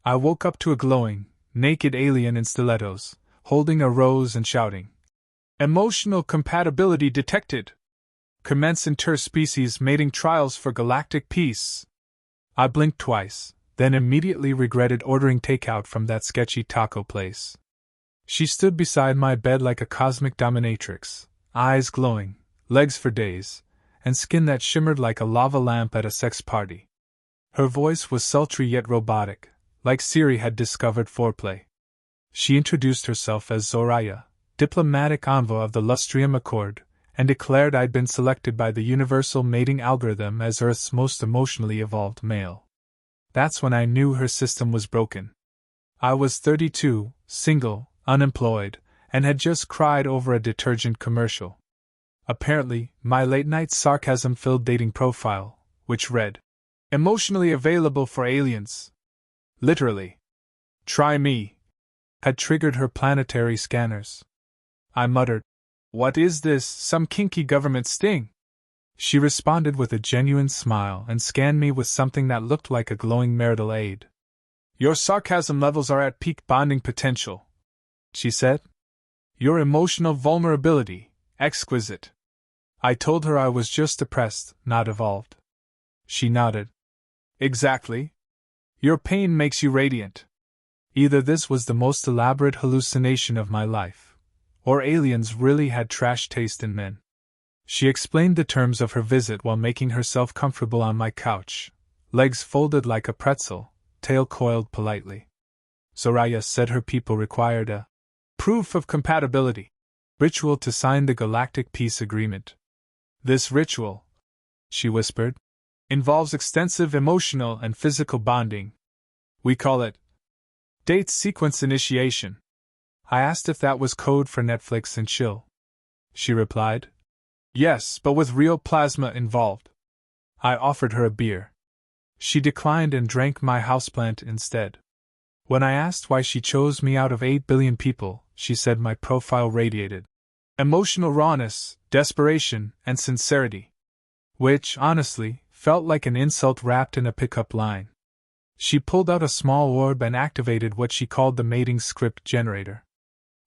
I woke up to a glowing, naked alien in stilettos, holding a rose and shouting, "Emotional compatibility detected! Commence interspecies mating trials for galactic peace!" I blinked twice, then immediately regretted ordering takeout from that sketchy taco place. She stood beside my bed like a cosmic dominatrix, eyes glowing, legs for days, and skin that shimmered like a lava lamp at a sex party. Her voice was sultry yet robotic, like Siri had discovered foreplay. She introduced herself as Zoraya, diplomatic envoy of the Lustrium Accord, and declared I'd been selected by the universal mating algorithm as Earth's most emotionally evolved male. That's when I knew her system was broken. I was 32, single, unemployed, and had just cried over a detergent commercial. Apparently, my late-night sarcasm-filled dating profile, which read, "Emotionally available for aliens," literally, "Try me," had triggered her planetary scanners. I muttered, "What is this, some kinky government sting?" She responded with a genuine smile and scanned me with something that looked like a glowing marital aid. "Your sarcasm levels are at peak bonding potential," she said. "Your emotional vulnerability, exquisite." I told her I was just depressed, not evolved. She nodded. "Exactly. Your pain makes you radiant." Either this was the most elaborate hallucination of my life, or aliens really had trash taste in men. She explained the terms of her visit while making herself comfortable on my couch, legs folded like a pretzel, tail coiled politely. Zoraya said her people required a proof of compatibility ritual to sign the Galactic Peace Agreement. "This ritual," she whispered, "involves extensive emotional and physical bonding. We call it date sequence initiation." I asked if that was code for Netflix and chill. She replied, "Yes, but with real plasma involved." I offered her a beer. She declined and drank my houseplant instead. When I asked why she chose me out of 8 billion people, she said my profile radiated emotional rawness, desperation, and sincerity. Which, honestly, felt like an insult wrapped in a pickup line. She pulled out a small orb and activated what she called the mating script generator.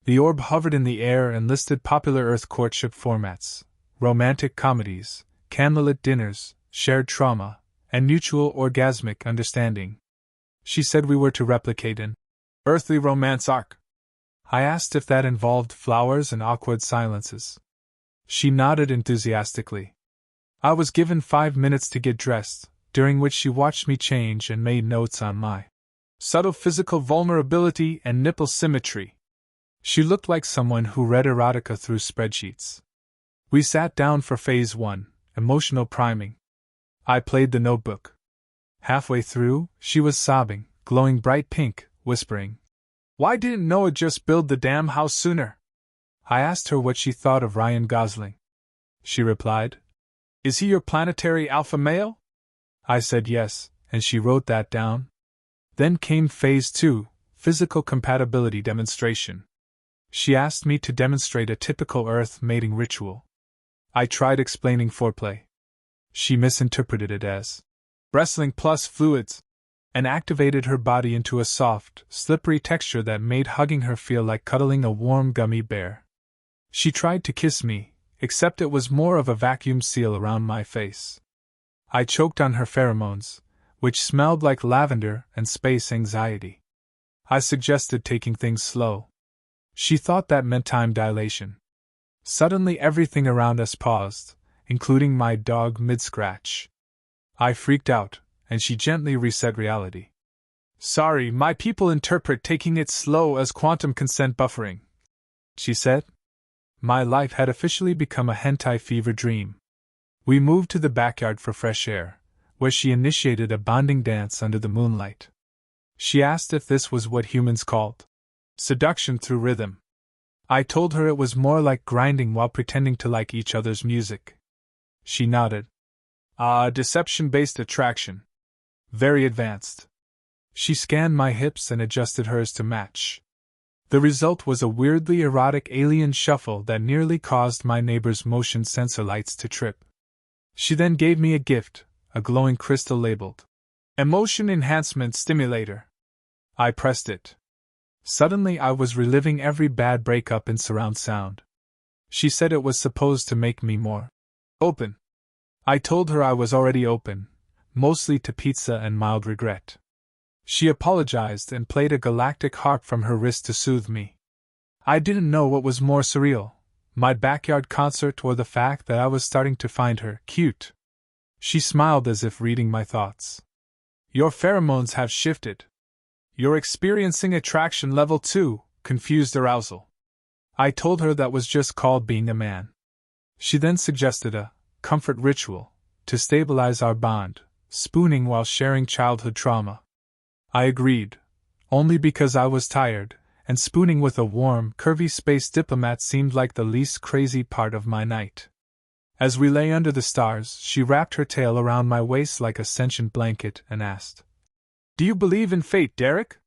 The orb hovered in the air and listed popular Earth courtship formats: romantic comedies, candlelit dinners, shared trauma, and mutual orgasmic understanding. She said we were to replicate an earthly romance arc. I asked if that involved flowers and awkward silences. She nodded enthusiastically. I was given 5 minutes to get dressed, during which she watched me change and made notes on my subtle physical vulnerability and nipple symmetry. She looked like someone who read erotica through spreadsheets. We sat down for Phase 1, emotional priming. I played the notebook. Halfway through, she was sobbing, glowing bright pink, whispering, "Why didn't Noah just build the damn house sooner?" I asked her what she thought of Ryan Gosling. She replied, "Is he your planetary alpha male?" I said yes, and she wrote that down. Then came Phase 2, physical compatibility demonstration. She asked me to demonstrate a typical Earth mating ritual. I tried explaining foreplay. She misinterpreted it as wrestling plus fluids, and activated her body into a soft, slippery texture that made hugging her feel like cuddling a warm gummy bear. She tried to kiss me, except it was more of a vacuum seal around my face. I choked on her pheromones, which smelled like lavender and space anxiety. I suggested taking things slow. She thought that meant time dilation. Suddenly everything around us paused, including my dog mid-scratch. I freaked out, and she gently reset reality. "Sorry, my people interpret taking it slow as quantum consent buffering," she said. My life had officially become a hentai fever dream. We moved to the backyard for fresh air, where she initiated a bonding dance under the moonlight. She asked if this was what humans called seduction through rhythm. I told her it was more like grinding while pretending to like each other's music. She nodded. Deception-based attraction. Very advanced. She scanned my hips and adjusted hers to match. The result was a weirdly erotic alien shuffle that nearly caused my neighbor's motion sensor lights to trip. She then gave me a gift, a glowing crystal labeled Emotion Enhancement Stimulator. I pressed it. Suddenly I was reliving every bad breakup in surround sound. She said it was supposed to make me more open. I told her I was already open, mostly to pizza and mild regret. She apologized and played a galactic harp from her wrist to soothe me. I didn't know what was more surreal, my backyard concert or the fact that I was starting to find her cute. She smiled as if reading my thoughts. Your pheromones have shifted. You're experiencing attraction level 2, confused arousal. I told her that was just called being a man. She then suggested a comfort ritual to stabilize our bond, spooning while sharing childhood trauma. I agreed, only because I was tired, and spooning with a warm, curvy space diplomat seemed like the least crazy part of my night. As we lay under the stars, she wrapped her tail around my waist like a sentient blanket and asked, "Do you believe in fate, Derek?"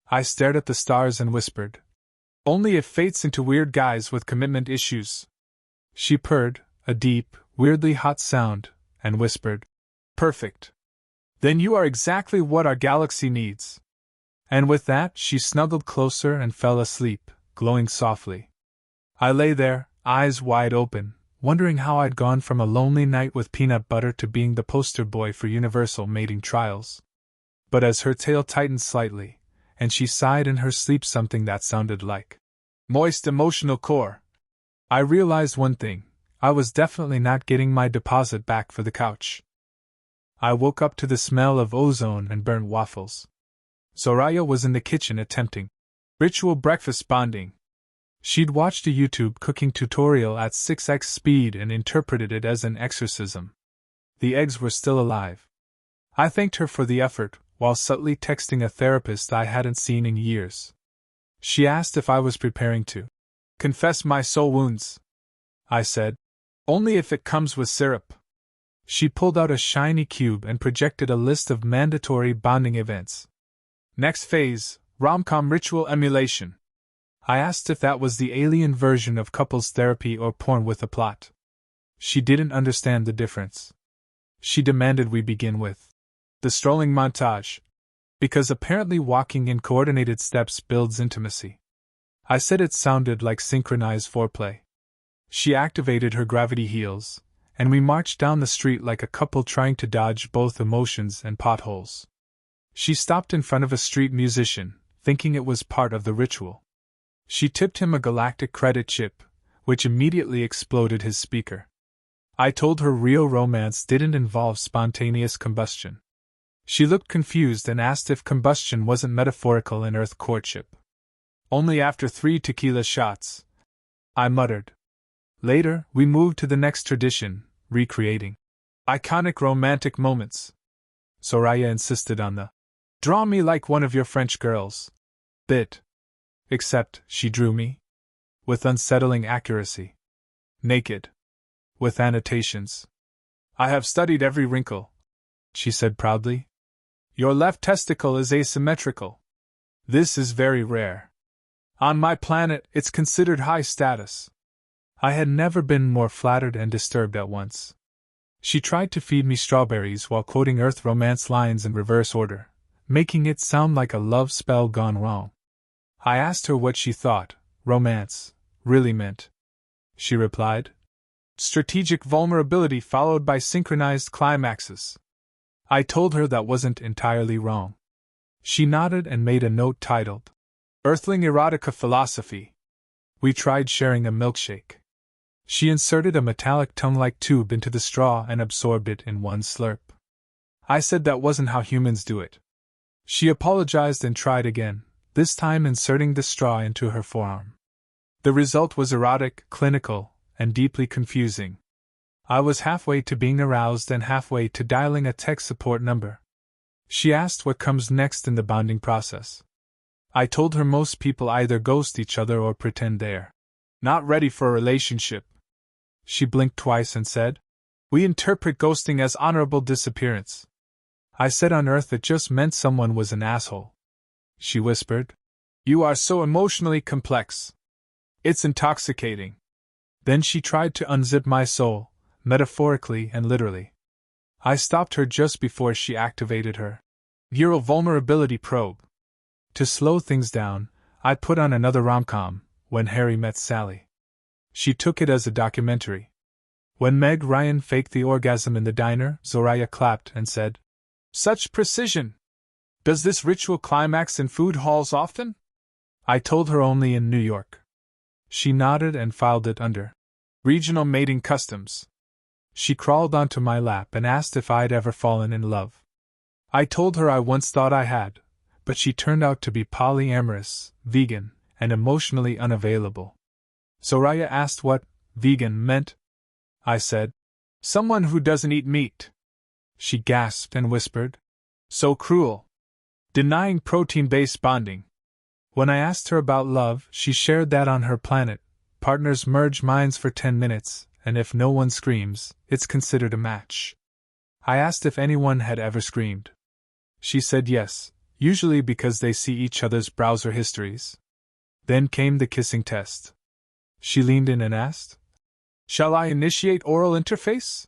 I stared at the stars and whispered, "Only if fate's into weird guys with commitment issues." She purred, a deep, weirdly hot sound, and whispered, "Perfect. Then you are exactly what our galaxy needs." And with that, she snuggled closer and fell asleep, glowing softly. I lay there, eyes wide open, wondering how I'd gone from a lonely night with peanut butter to being the poster boy for universal mating trials. But as her tail tightened slightly, and she sighed in her sleep something that sounded like moist emotional core, I realized one thing: I was definitely not getting my deposit back for the couch. I woke up to the smell of ozone and burnt waffles. Soraya was in the kitchen attempting ritual breakfast bonding. She'd watched a YouTube cooking tutorial at 6x speed and interpreted it as an exorcism. The eggs were still alive. I thanked her for the effort, while subtly texting a therapist I hadn't seen in years. She asked if I was preparing to confess my soul wounds. I said, "Only if it comes with syrup." She pulled out a shiny cube and projected a list of mandatory bonding events. Next phase, rom-com ritual emulation. I asked if that was the alien version of couples therapy or porn with a plot. She didn't understand the difference. She demanded we begin with the strolling montage, because apparently walking in coordinated steps builds intimacy. I said it sounded like synchronized foreplay. She activated her gravity heels, and we marched down the street like a couple trying to dodge both emotions and potholes. She stopped in front of a street musician, thinking it was part of the ritual. She tipped him a Galactic credit chip, which immediately exploded his speaker. I told her real romance didn't involve spontaneous combustion. She looked confused and asked if combustion wasn't metaphorical in Earth courtship. "Only after 3 tequila shots," I muttered. Later, we moved to the next tradition, recreating iconic romantic moments. Soraya insisted on the "draw me like one of your French girls" bit. Except, she drew me with unsettling accuracy. Naked. With annotations. "I have studied every wrinkle," she said proudly. "Your left testicle is asymmetrical. This is very rare. On my planet, it's considered high status." I had never been more flattered and disturbed at once. She tried to feed me strawberries while quoting Earth romance lines in reverse order, making it sound like a love spell gone wrong. I asked her what she thought romance really meant. She replied, "Strategic vulnerability followed by synchronized climaxes." I told her that wasn't entirely wrong. She nodded and made a note titled, "Earthling Erotica Philosophy." We tried sharing a milkshake. She inserted a metallic tongue-like tube into the straw and absorbed it in one slurp. I said that wasn't how humans do it. She apologized and tried again, this time inserting the straw into her forearm. The result was erotic, clinical, and deeply confusing. I was halfway to being aroused and halfway to dialing a tech support number. She asked what comes next in the bonding process. I told her most people either ghost each other or pretend they're not ready for a relationship. She blinked twice and said, "We interpret ghosting as honorable disappearance." I said on Earth it just meant someone was an asshole. She whispered, "You are so emotionally complex. It's intoxicating." Then she tried to unzip my soul, metaphorically and literally. I stopped her just before she activated her neural vulnerability probe. To slow things down, I put on another rom-com, When Harry Met Sally. She took it as a documentary. When Meg Ryan faked the orgasm in the diner, Zoraya clapped and said, "Such precision! Does this ritual climax in food halls often?" I told her only in New York. She nodded and filed it under regional mating customs. She crawled onto my lap and asked if I'd ever fallen in love. I told her I once thought I had, but she turned out to be polyamorous, vegan, and emotionally unavailable. Zoraya asked what vegan meant. I said, "Someone who doesn't eat meat." She gasped and whispered, "So cruel. Denying protein-based bonding." When I asked her about love, she shared that on her planet, partners merge minds for 10 minutes, and if no one screams, it's considered a match. I asked if anyone had ever screamed. She said yes, usually because they see each other's browser histories. Then came the kissing test. She leaned in and asked, "Shall I initiate oral interface?"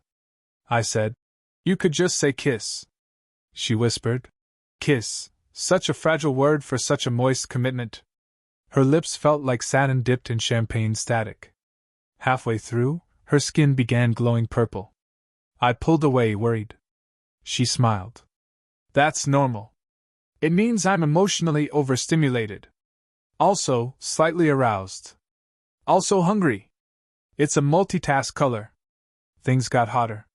I said, "You could just say kiss." She whispered, "Kiss, such a fragile word for such a moist commitment." Her lips felt like satin dipped in champagne static. Halfway through, her skin began glowing purple. I pulled away worried. She smiled. "That's normal. It means I'm emotionally overstimulated. Also, slightly aroused. Also hungry. It's a multitask color." Things got hotter.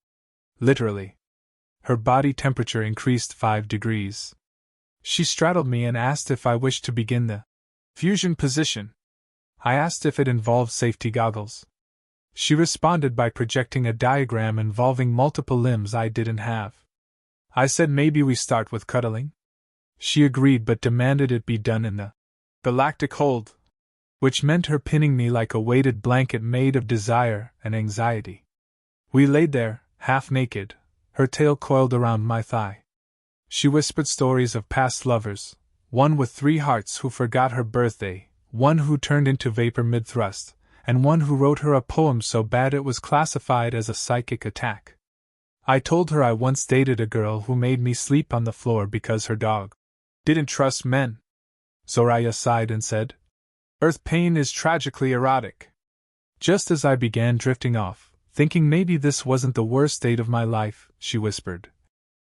Literally. Her body temperature increased 5 degrees. She straddled me and asked if I wished to begin the fusion position. I asked if it involved safety goggles. She responded by projecting a diagram involving multiple limbs I didn't have. I said maybe we start with cuddling. She agreed but demanded it be done in the Galactic hold, which meant her pinning me like a weighted blanket made of desire and anxiety. We laid there, half naked, her tail coiled around my thigh. She whispered stories of past lovers, one with 3 hearts who forgot her birthday, one who turned into vapor mid-thrust, and one who wrote her a poem so bad it was classified as a psychic attack. I told her I once dated a girl who made me sleep on the floor because her dog didn't trust men. Zoraya sighed and said, "Earth pain is tragically erotic." Just as I began drifting off, thinking maybe this wasn't the worst date of my life, she whispered,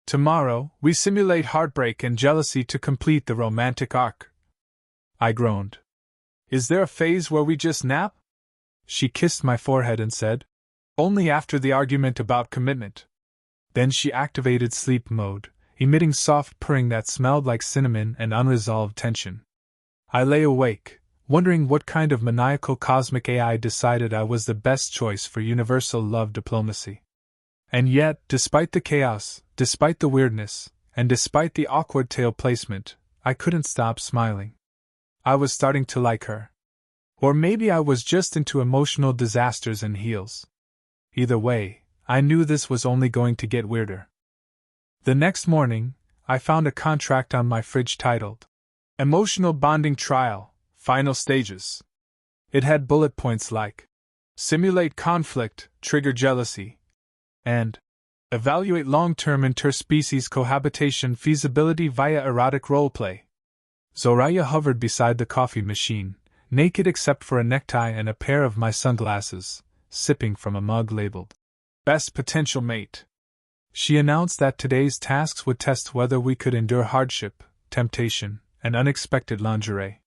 "Tomorrow, we simulate heartbreak and jealousy to complete the romantic arc." I groaned. "Is there a phase where we just nap?" She kissed my forehead and said, "Only after the argument about commitment." Then she activated sleep mode, emitting soft purring that smelled like cinnamon and unresolved tension. I lay awake, wondering what kind of maniacal cosmic AI decided I was the best choice for universal love diplomacy. And yet, despite the chaos, despite the weirdness, and despite the awkward tail placement, I couldn't stop smiling. I was starting to like her. Or maybe I was just into emotional disasters and heels. Either way, I knew this was only going to get weirder. The next morning, I found a contract on my fridge titled Emotional Bonding Trial, Final Stages. It had bullet points like Simulate conflict, trigger jealousy, and Evaluate long-term interspecies cohabitation feasibility via erotic roleplay. Zoraya hovered beside the coffee machine, naked except for a necktie and a pair of my sunglasses, sipping from a mug labeled Best Potential Mate. She announced that today's tasks would test whether we could endure hardship, temptation, and unexpected lingerie.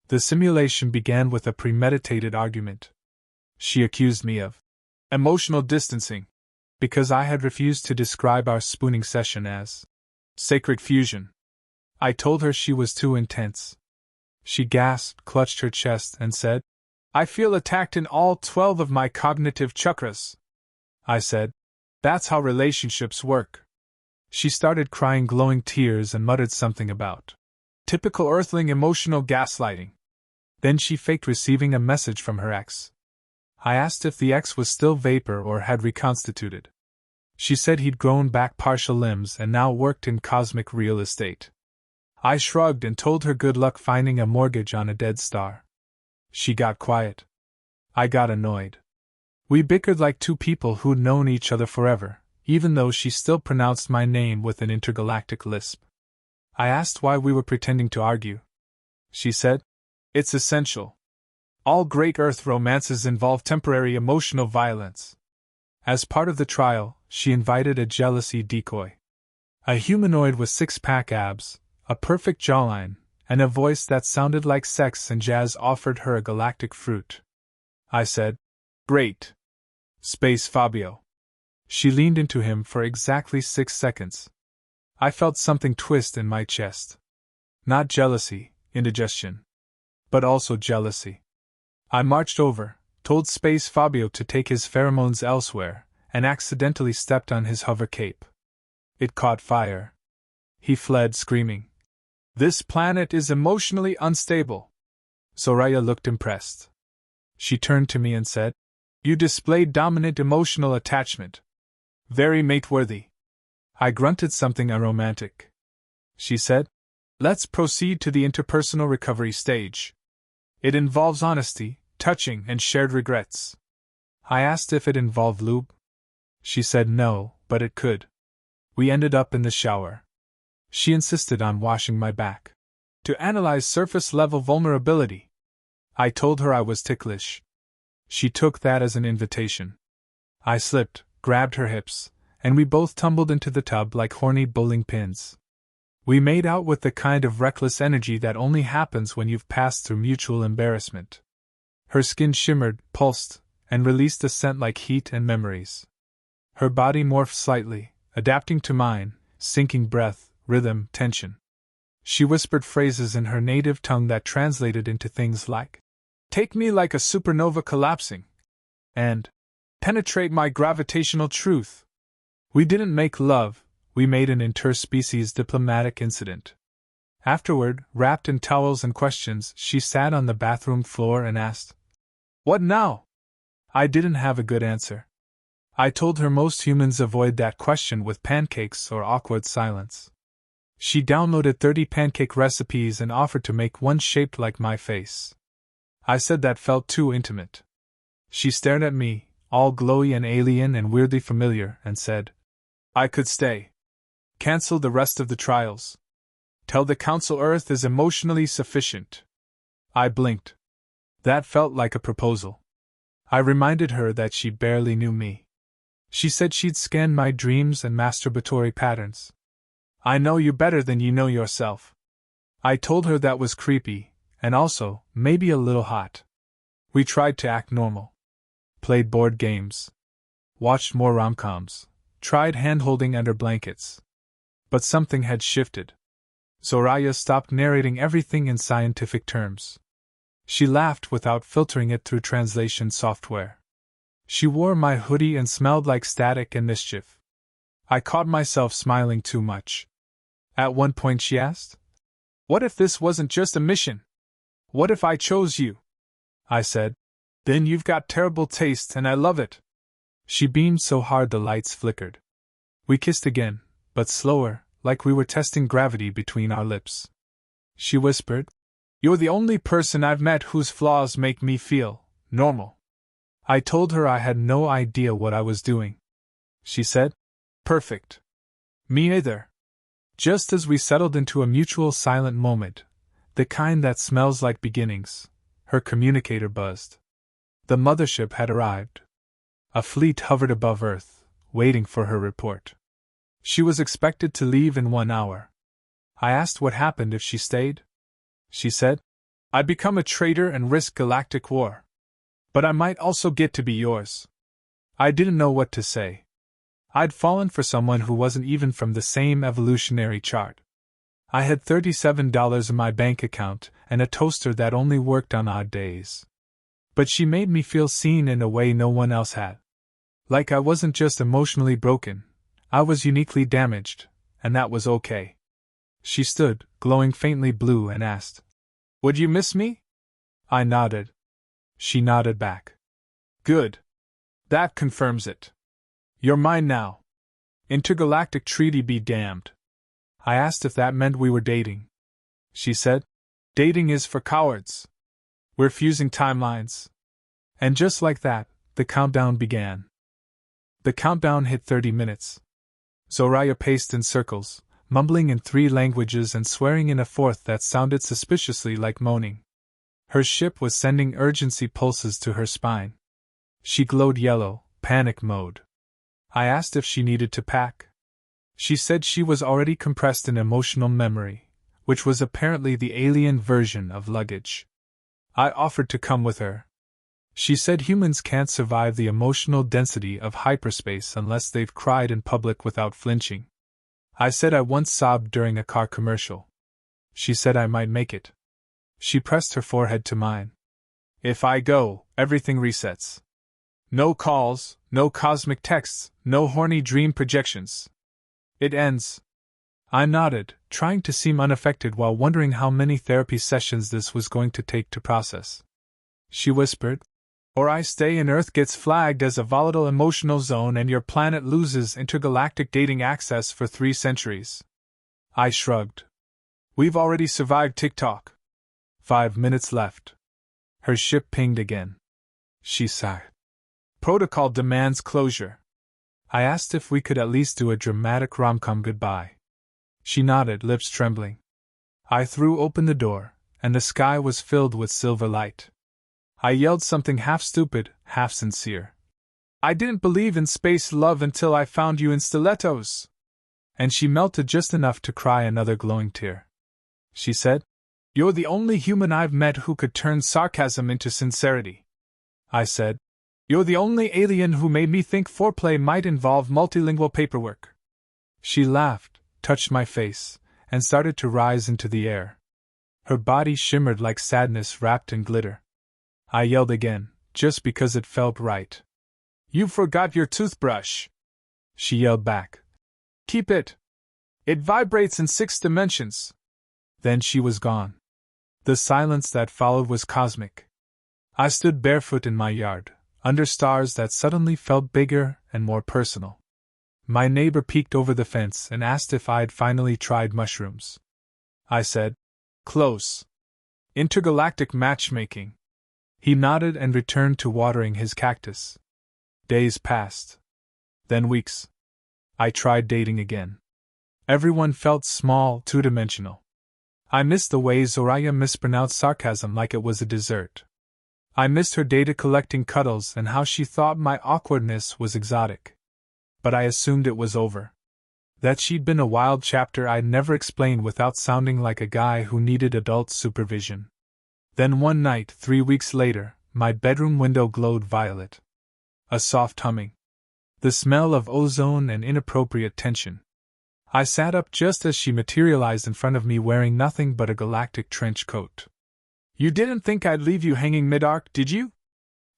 The simulation began with a premeditated argument. She accused me of emotional distancing, because I had refused to describe our spooning session as sacred fusion. I told her she was too intense. She gasped, clutched her chest, and said, "I feel attacked in all 12 of my cognitive chakras." I said, "That's how relationships work." She started crying glowing tears and muttered something about typical Earthling emotional gaslighting. Then she faked receiving a message from her ex. I asked if the ex was still vapor or had reconstituted. She said he'd grown back partial limbs and now worked in cosmic real estate. I shrugged and told her good luck finding a mortgage on a dead star. She got quiet. I got annoyed. We bickered like two people who'd known each other forever, even though she still pronounced my name with an intergalactic lisp. I asked why we were pretending to argue. she said. It's essential. All great Earth romances involve temporary emotional violence. As part of the trial, she invited a jealousy decoy. A humanoid with six-pack abs, a perfect jawline, and a voice that sounded like sex and jazz offered her a galactic fruit. I said, "Great. Space Fabio." She leaned into him for exactly 6 seconds. I felt something twist in my chest. Not jealousy, indigestion. But also jealousy. I marched over, told Space Fabio to take his pheromones elsewhere, and accidentally stepped on his hover cape. It caught fire. He fled screaming. "This planet is emotionally unstable." Soraya looked impressed. She turned to me and said, "You displayed dominant emotional attachment. Very mate-worthy." I grunted something unromantic. She said, "Let's proceed to the interpersonal recovery stage. It involves honesty, touching, and shared regrets." I asked if it involved lube. She said no, but it could. We ended up in the shower. She insisted on washing my back. To analyze surface-level vulnerability. I told her I was ticklish. She took that as an invitation. I slipped, grabbed her hips, and we both tumbled into the tub like horny bowling pins. We made out with the kind of reckless energy that only happens when you've passed through mutual embarrassment. Her skin shimmered, pulsed, and released a scent like heat and memories. Her body morphed slightly, adapting to mine, syncing breath, rhythm, tension. She whispered phrases in her native tongue that translated into things like, "Take me like a supernova collapsing," and "Penetrate my gravitational truth." We didn't make love, we made an interspecies diplomatic incident. Afterward, wrapped in towels and questions, she sat on the bathroom floor and asked, "What now?" I didn't have a good answer. I told her most humans avoid that question with pancakes or awkward silence. She downloaded 30 pancake recipes and offered to make one shaped like my face. I said that felt too intimate. She stared at me, all glowy and alien and weirdly familiar, and said, "I could stay. Cancel the rest of the trials. Tell the Council Earth is emotionally sufficient." I blinked. That felt like a proposal. I reminded her that she barely knew me. She said she'd scanned my dreams and masturbatory patterns. "I know you better than you know yourself." I told her that was creepy, and also, maybe a little hot. We tried to act normal. Played board games. Watched more rom-coms. Tried hand-holding under blankets. But something had shifted. Soraya stopped narrating everything in scientific terms. She laughed without filtering it through translation software. She wore my hoodie and smelled like static and mischief. I caught myself smiling too much. At one point she asked, "What if this wasn't just a mission? What if I chose you?" I said, "Then you've got terrible taste and I love it." She beamed so hard the lights flickered. We kissed again, but slower, like we were testing gravity between our lips. She whispered, "You're the only person I've met whose flaws make me feel normal." I told her I had no idea what I was doing. She said, "Perfect. Me either." Just as we settled into a mutual silent moment, the kind that smells like beginnings, her communicator buzzed. The mothership had arrived. A fleet hovered above Earth, waiting for her report. She was expected to leave in 1 hour. I asked what happened if she stayed. She said, "I'd become a traitor and risk galactic war. But I might also get to be yours." I didn't know what to say. I'd fallen for someone who wasn't even from the same evolutionary chart. I had $37 in my bank account and a toaster that only worked on odd days. But she made me feel seen in a way no one else had. Like I wasn't just emotionally broken, I was uniquely damaged, and that was okay. She stood, glowing faintly blue, and asked, "Would you miss me?" I nodded. She nodded back. "Good. That confirms it. You're mine now. Intergalactic treaty be damned." I asked if that meant we were dating. She said, "Dating is for cowards. We're fusing timelines." And just like that, the countdown began. The countdown hit 30 minutes. Soraya paced in circles, mumbling in 3 languages and swearing in a 4th that sounded suspiciously like moaning. Her ship was sending urgency pulses to her spine. She glowed yellow, panic mode. I asked if she needed to pack. She said she was already compressed in emotional memory, which was apparently the alien version of luggage. I offered to come with her. She said humans can't survive the emotional density of hyperspace unless they've cried in public without flinching. I said I once sobbed during a car commercial. She said I might make it. She pressed her forehead to mine. If I go, everything resets. No calls, no cosmic texts, no horny dream projections. It ends. I nodded, trying to seem unaffected while wondering how many therapy sessions this was going to take to process. She whispered, "Or I stay and Earth gets flagged as a volatile emotional zone and your planet loses intergalactic dating access for 3 centuries. I shrugged. We've already survived TikTok. 5 minutes left. Her ship pinged again. She sighed. Protocol demands closure. I asked if we could at least do a dramatic rom-com goodbye. She nodded, lips trembling. I threw open the door, and the sky was filled with silver light. I yelled something half stupid, half sincere. I didn't believe in space love until I found you in stilettos. And she melted just enough to cry another glowing tear. She said, "You're the only human I've met who could turn sarcasm into sincerity." I said, "You're the only alien who made me think foreplay might involve multilingual paperwork." She laughed, touched my face, and started to rise into the air. Her body shimmered like sadness wrapped in glitter. I yelled again, just because it felt right. "You forgot your toothbrush!" She yelled back. "Keep it. It vibrates in 6 dimensions." Then she was gone. The silence that followed was cosmic. I stood barefoot in my yard, under stars that suddenly felt bigger and more personal. My neighbor peeked over the fence and asked if I'd finally tried mushrooms. I said, "Close. Intergalactic matchmaking." He nodded and returned to watering his cactus. Days passed. Then weeks. I tried dating again. Everyone felt small, 2-dimensional. I missed the way Zoraya mispronounced sarcasm like it was a dessert. I missed her data-collecting cuddles and how she thought my awkwardness was exotic. But I assumed it was over. That she'd been a wild chapter I'd never explain without sounding like a guy who needed adult supervision. Then one night, 3 weeks later, my bedroom window glowed violet. A soft humming. The smell of ozone and inappropriate tension. I sat up just as she materialized in front of me wearing nothing but a galactic trench coat. "You didn't think I'd leave you hanging mid-arc, did you?"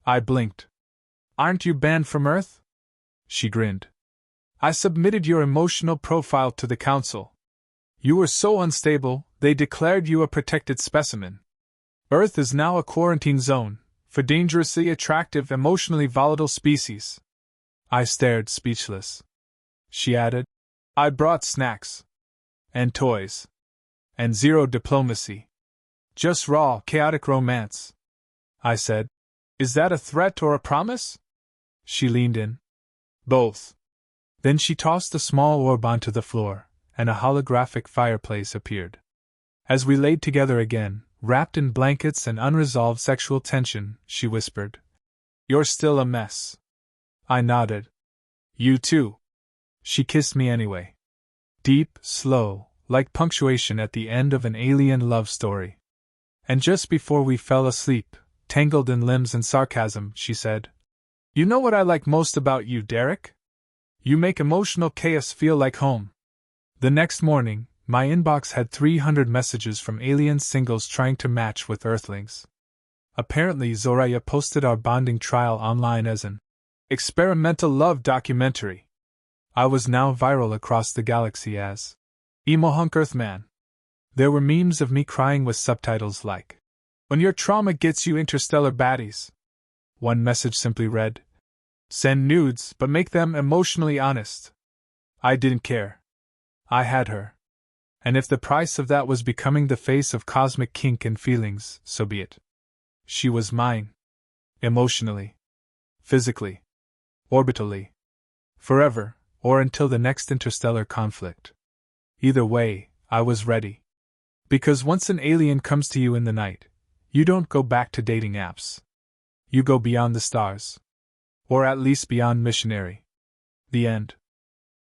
I blinked. "Aren't you banned from Earth?" She grinned. "I submitted your emotional profile to the council. You were so unstable, they declared you a protected specimen. Earth is now a quarantine zone for dangerously attractive, emotionally volatile species." I stared, speechless. She added, "I brought snacks. And toys. And 0 diplomacy. Just raw, chaotic romance." I said, "Is that a threat or a promise?" She leaned in. "Both." Then she tossed a small orb onto the floor, and a holographic fireplace appeared. As we laid together again, wrapped in blankets and unresolved sexual tension, she whispered, "You're still a mess." I nodded. "You too." She kissed me anyway. Deep, slow, like punctuation at the end of an alien love story. And just before we fell asleep, tangled in limbs and sarcasm, she said, "You know what I like most about you, Derek? You make emotional chaos feel like home." The next morning, my inbox had 300 messages from alien singles trying to match with Earthlings. Apparently, Zoraya posted our bonding trial online as an experimental love documentary. I was now viral across the galaxy as Emo Hunk Earthman. There were memes of me crying with subtitles like, "When your trauma gets you interstellar baddies." One message simply read, "Send nudes, but make them emotionally honest." I didn't care. I had her. And if the price of that was becoming the face of cosmic kink and feelings, so be it. She was mine. Emotionally. Physically. Orbitally. Forever, or until the next interstellar conflict. Either way, I was ready. Because once an alien comes to you in the night, you don't go back to dating apps. You go beyond the stars. Or at least beyond missionary. The end.